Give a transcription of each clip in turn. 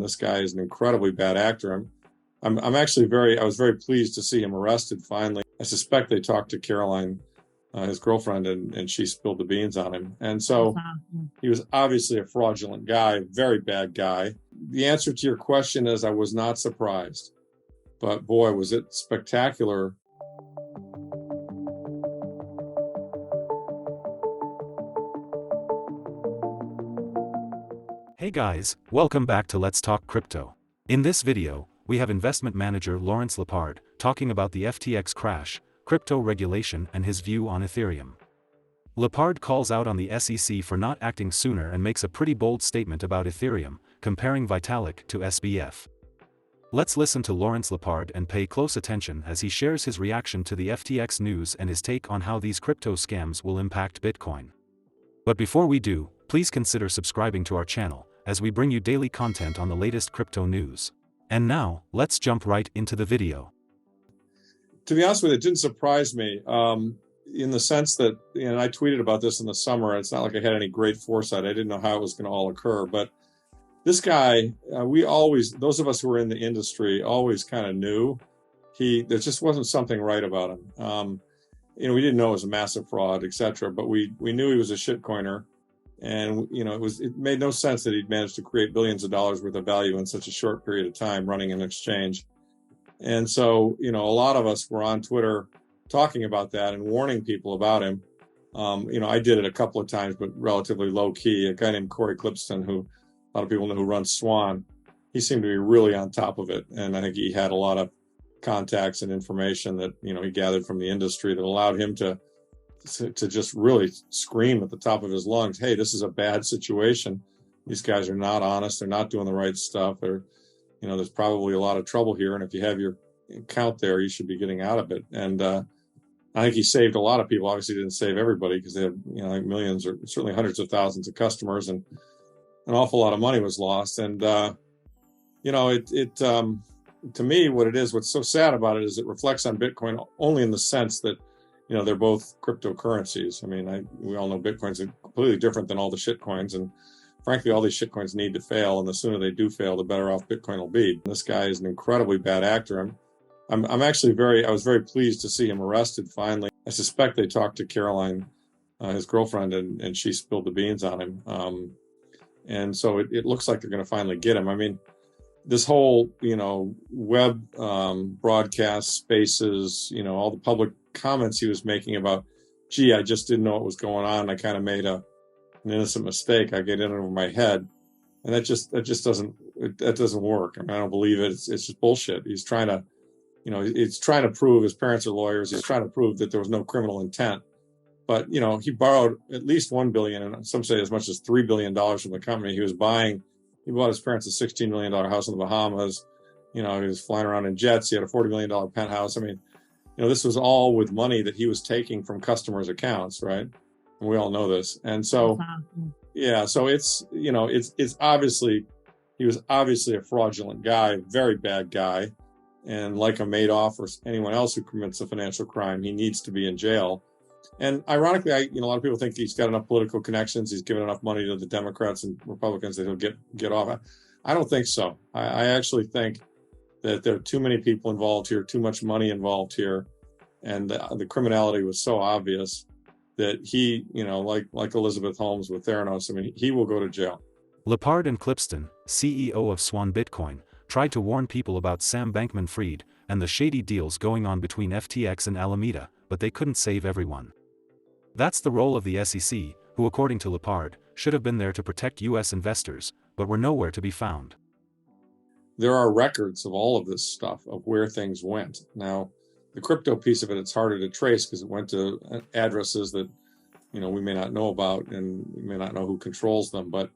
This guy is an incredibly bad actor. I was very pleased to see him arrested finally. I suspect they talked to Caroline, his girlfriend, and she spilled the beans on him. And so he was obviously a fraudulent guy, very bad guy. The answer to your question is I was not surprised, but boy, was it spectacular. Hey guys, welcome back to Let's Talk Crypto. In this video, we have investment manager Lawrence Lepard talking about the FTX crash, crypto regulation and his view on Ethereum. Lepard calls out on the SEC for not acting sooner and makes a pretty bold statement about Ethereum, comparing Vitalik to SBF. Let's listen to Lawrence Lepard and pay close attention as he shares his reaction to the FTX news and his take on how these crypto scams will impact Bitcoin. But before we do, please consider subscribing to our channel, as we bring you daily content on the latest crypto news. And now, let's jump right into the video. To be honest with you, it didn't surprise me in the sense that, I tweeted about this in the summer. It's not like I had any great foresight. I didn't know how it was going to all occur. But this guy, those of us who were in the industry always kind of knew there just wasn't something right about him. We didn't know it was a massive fraud, et cetera, but we knew he was a shitcoiner. And, it made no sense that he'd managed to create billions of dollars worth of value in such a short period of time running an exchange. And so, a lot of us were on Twitter talking about that and warning people about him. I did it a couple of times, but relatively low key. A guy named Corey Clipston, who a lot of people know who runs Swan, he seemed to be really on top of it. And I think he had a lot of contacts and information that, he gathered from the industry that allowed him to just really scream at the top of his lungs, hey, this is a bad situation. These guys are not honest. They're not doing the right stuff. There's probably a lot of trouble here. And if you have your account there, you should be getting out of it. And I think he saved a lot of people. Obviously didn't save everybody because they have, like millions or certainly hundreds of thousands of customers, and an awful lot of money was lost. And, to me, what's so sad about it is it reflects on Bitcoin only in the sense that, they're both cryptocurrencies. We all know Bitcoin's completely different than all the shitcoins. And frankly, all these shitcoins need to fail. And the sooner they do fail, the better off Bitcoin will be. This guy is an incredibly bad actor. I was very pleased to see him arrested finally. I suspect they talked to Caroline, his girlfriend, and she spilled the beans on him. And so it looks like they're going to finally get him. This whole, web broadcast spaces, all the public comments he was making about, gee, I just didn't know what was going on. I kind of made an innocent mistake. I get in over my head. And that just doesn't work. I don't believe it. It's just bullshit. He's trying to prove, his parents are lawyers. He's trying to prove that there was no criminal intent. But, he borrowed at least $1 billion, and some say as much as $3 billion from the company. He bought his parents a $16 million house in the Bahamas. He was flying around in jets. He had a $40 million penthouse. This was all with money that he was taking from customers' accounts, right? And we all know this. And so, so it's obviously, he was obviously a fraudulent guy, very bad guy. And like a Madoff or anyone else who commits a financial crime, he needs to be in jail. And ironically, a lot of people think he's got enough political connections. He's given enough money to the Democrats and Republicans that he'll get off. I don't think so. I actually think that there are too many people involved here, too much money involved here. And the criminality was so obvious that he, like Elizabeth Holmes with Theranos, he will go to jail. Lepard and Clipston, CEO of Swan Bitcoin, tried to warn people about Sam Bankman-Fried and the shady deals going on between FTX and Alameda, but they couldn't save everyone. That's the role of the SEC, who according to Lepard, should have been there to protect U.S. investors, but were nowhere to be found. There are records of all of this stuff, of where things went. Now, the crypto piece of it, it's harder to trace because it went to addresses that, we may not know about, and we may not know who controls them, but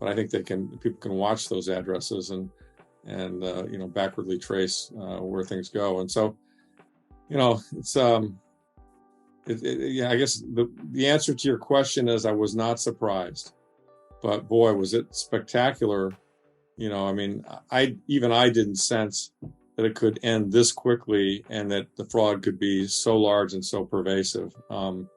I think people can watch those addresses and backwardly trace where things go. And so, it's, I guess the answer to your question is I was not surprised, but boy, was it spectacular. I didn't sense that it could end this quickly and that the fraud could be so large and so pervasive. And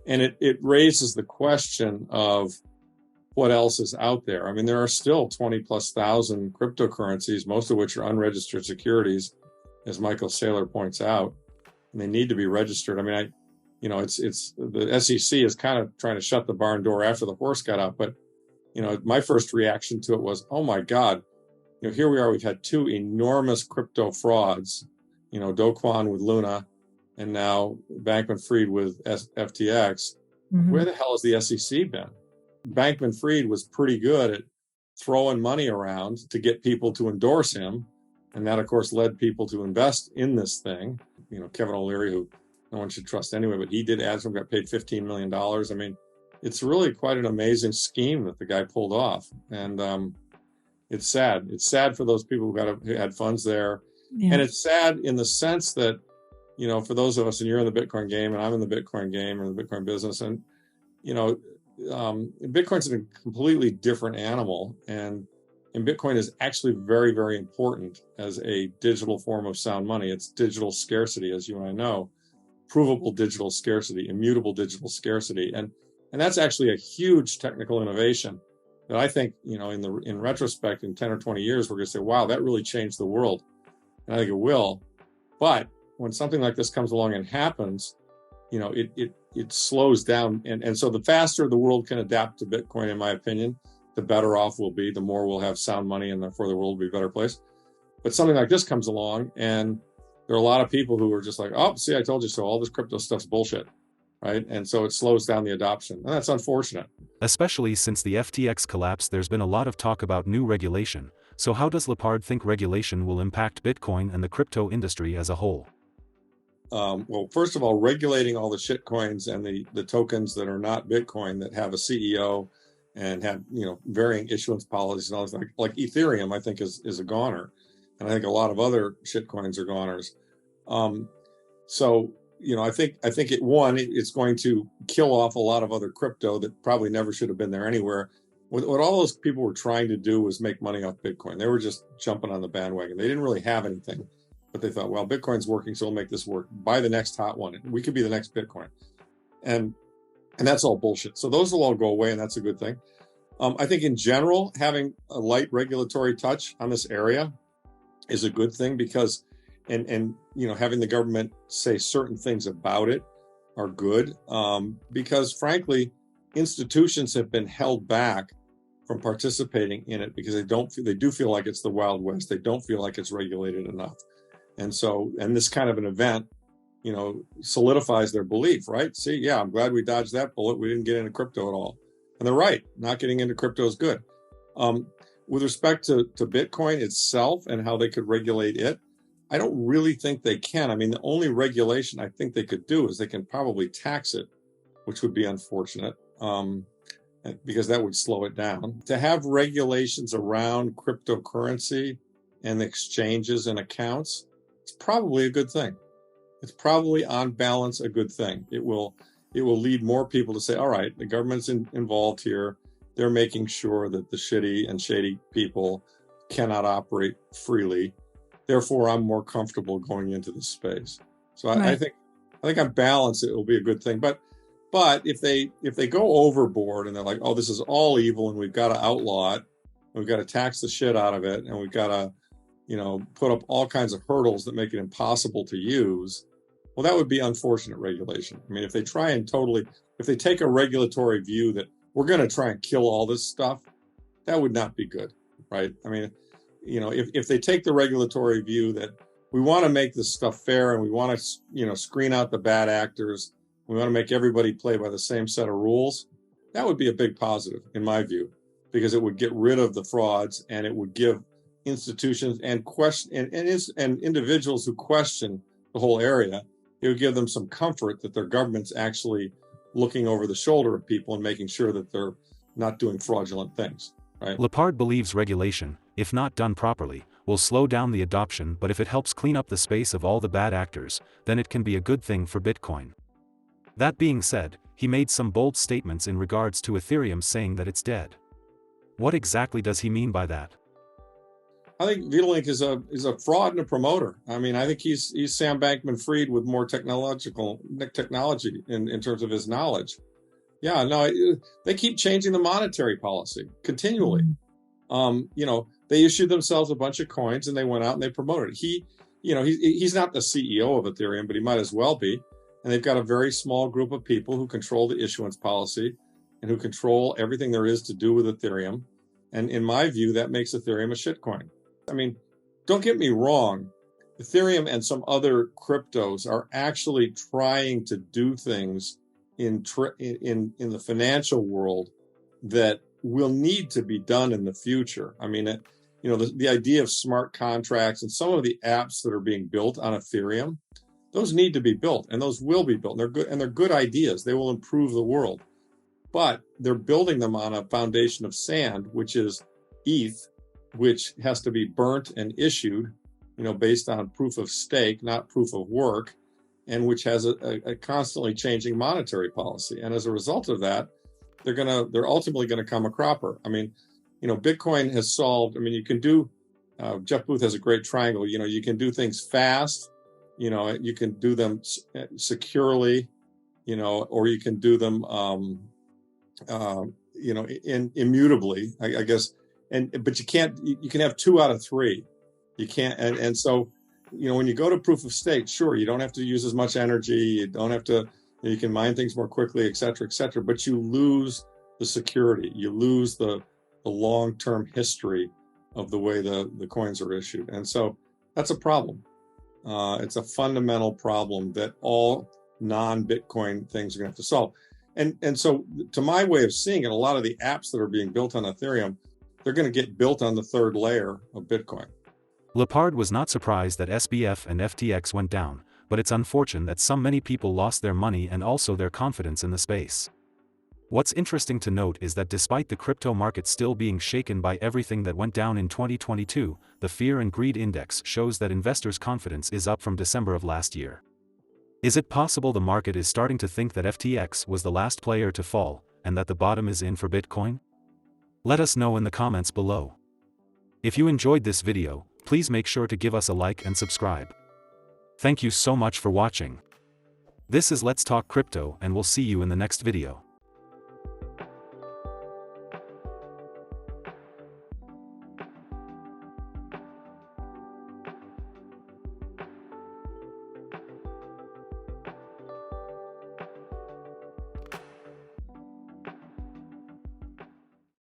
it raises the question of, what else is out there. I mean, there are still 20,000+ cryptocurrencies, most of which are unregistered securities, as Michael Saylor points out, and they need to be registered. I mean, it's the SEC is kind of trying to shut the barn door after the horse got out. But, my first reaction to it was, oh my God, here we are. We've had two enormous crypto frauds, Do Kwon with Luna, and now Bankman-Fried with FTX. Mm-hmm. Where the hell has the SEC been? Bankman-Fried was pretty good at throwing money around to get people to endorse him. And that, of course, led people to invest in this thing. Kevin O'Leary, who no one should trust anyway, but he did add some, got paid $15 million. I mean, it's really quite an amazing scheme that the guy pulled off. And it's sad. It's sad for those people who had funds there. Yeah. And it's sad in the sense that, for those of us, and you're in the Bitcoin game, and I'm in the Bitcoin game or the Bitcoin business, and, Bitcoin's a completely different animal. And Bitcoin is actually very, very important as a digital form of sound money. It's digital scarcity, as you and I know, provable digital scarcity, immutable digital scarcity. And that's actually a huge technical innovation that I think, in retrospect, in 10 or 20 years, we're going to say, wow, that really changed the world. And I think it will. But when something like this comes along and happens, it slows down. And so the faster the world can adapt to Bitcoin, in my opinion, the better off we'll be, the more we'll have sound money, and therefore the world will be a better place. But something like this comes along, and there are a lot of people who are just like, oh, see, I told you so. All this crypto stuff's bullshit, right? And so it slows down the adoption. And that's unfortunate. Especially since the FTX collapse, there's been a lot of talk about new regulation. So how does Lepard think regulation will impact Bitcoin and the crypto industry as a whole? Well, first of all, regulating all the shit coins and the tokens that are not Bitcoin, that have a CEO and have, varying issuance policies and all this, like Ethereum, I think is a goner. And I think a lot of other shit coins are goners. So, I think it's going to kill off a lot of other crypto that probably never should have been there anywhere. What all those people were trying to do was make money off Bitcoin. They were just jumping on the bandwagon. They didn't really have anything, but they thought, well, Bitcoin's working, so we'll make this work. Buy the next hot one. We could be the next Bitcoin. And that's all bullshit. So those will all go away, and that's a good thing. I think in general, having a light regulatory touch on this area is a good thing, because, and having the government say certain things about it are good, because frankly, institutions have been held back from participating in it because they do feel like it's the Wild West. They don't feel like it's regulated enough. And so, and this kind of an event, solidifies their belief, right? See, yeah, I'm glad we dodged that bullet. We didn't get into crypto at all. And they're right. Not getting into crypto is good. With respect to Bitcoin itself and how they could regulate it, I don't really think they can. I mean, the only regulation I think they could do is they can probably tax it, which would be unfortunate, because that would slow it down. To have regulations around cryptocurrency and exchanges and accounts, it's probably a good thing. It's probably on balance a good thing. It will lead more people to say, all right, the government's involved here. They're making sure that the shitty and shady people cannot operate freely. Therefore, I'm more comfortable going into this space. So right. I think on balance, it will be a good thing. But if they go overboard and they're like, oh, this is all evil and we've got to outlaw it, we've got to tax the shit out of it, and we've got to, put up all kinds of hurdles that make it impossible to use, well, that would be unfortunate regulation. I mean, if they take a regulatory view that we're going to try and kill all this stuff, that would not be good, right? I mean, if they take the regulatory view that we want to make this stuff fair and we want to, screen out the bad actors, we want to make everybody play by the same set of rules, that would be a big positive in my view, because it would get rid of the frauds and it would give institutions and individuals who question the whole area, it would give them some comfort that their government's actually looking over the shoulder of people and making sure that they're not doing fraudulent things, right? Lepard believes regulation, if not done properly, will slow down the adoption, but if it helps clean up the space of all the bad actors, then it can be a good thing for Bitcoin. That being said, he made some bold statements in regards to Ethereum, saying that it's dead. What exactly does he mean by that? I think Vitalik is a fraud and a promoter. I mean, I think he's Sam Bankman-Fried with more technology in terms of his knowledge. Yeah, no, they keep changing the monetary policy continually. They issued themselves a bunch of coins and they went out and they promoted it. He's not the CEO of Ethereum, but he might as well be. And they've got a very small group of people who control the issuance policy and who control everything there is to do with Ethereum. And in my view, that makes Ethereum a shitcoin. I mean, don't get me wrong. Ethereum and some other cryptos are actually trying to do things in the financial world that will need to be done in the future. I mean, the idea of smart contracts and some of the apps that are being built on Ethereum, those need to be built and those will be built. And they're good ideas. They will improve the world. But they're building them on a foundation of sand, which is ETH, which has to be burnt and issued, based on proof of stake, not proof of work, and which has a constantly changing monetary policy. And as a result of that, they're ultimately going to come a cropper. I mean, Bitcoin has solved. I mean, you can do. Jeff Booth has a great triangle. You can do things fast. You can do them securely. Or you can do them. Immutably, I guess, but you can't. You can have 2 out of 3. You can't, and so, when you go to proof of stake, sure, you don't have to use as much energy. You don't have to. You can mine things more quickly, et cetera, but you lose the security. You lose the long-term history of the way the coins are issued, and so that's a problem. It's a fundamental problem that all non-Bitcoin things are going to have to solve. And so, to my way of seeing it, a lot of the apps that are being built on Ethereum, they're going to get built on the 3rd layer of Bitcoin. Lepard was not surprised that SBF and FTX went down, but it's unfortunate that many people lost their money and also their confidence in the space. What's interesting to note is that despite the crypto market still being shaken by everything that went down in 2022, the Fear and Greed Index shows that investors' confidence is up from December of last year. Is it possible the market is starting to think that FTX was the last player to fall, and that the bottom is in for Bitcoin? Let us know in the comments below. If you enjoyed this video, please make sure to give us a like and subscribe. Thank you so much for watching. This is Let's Talk Crypto, and we'll see you in the next video.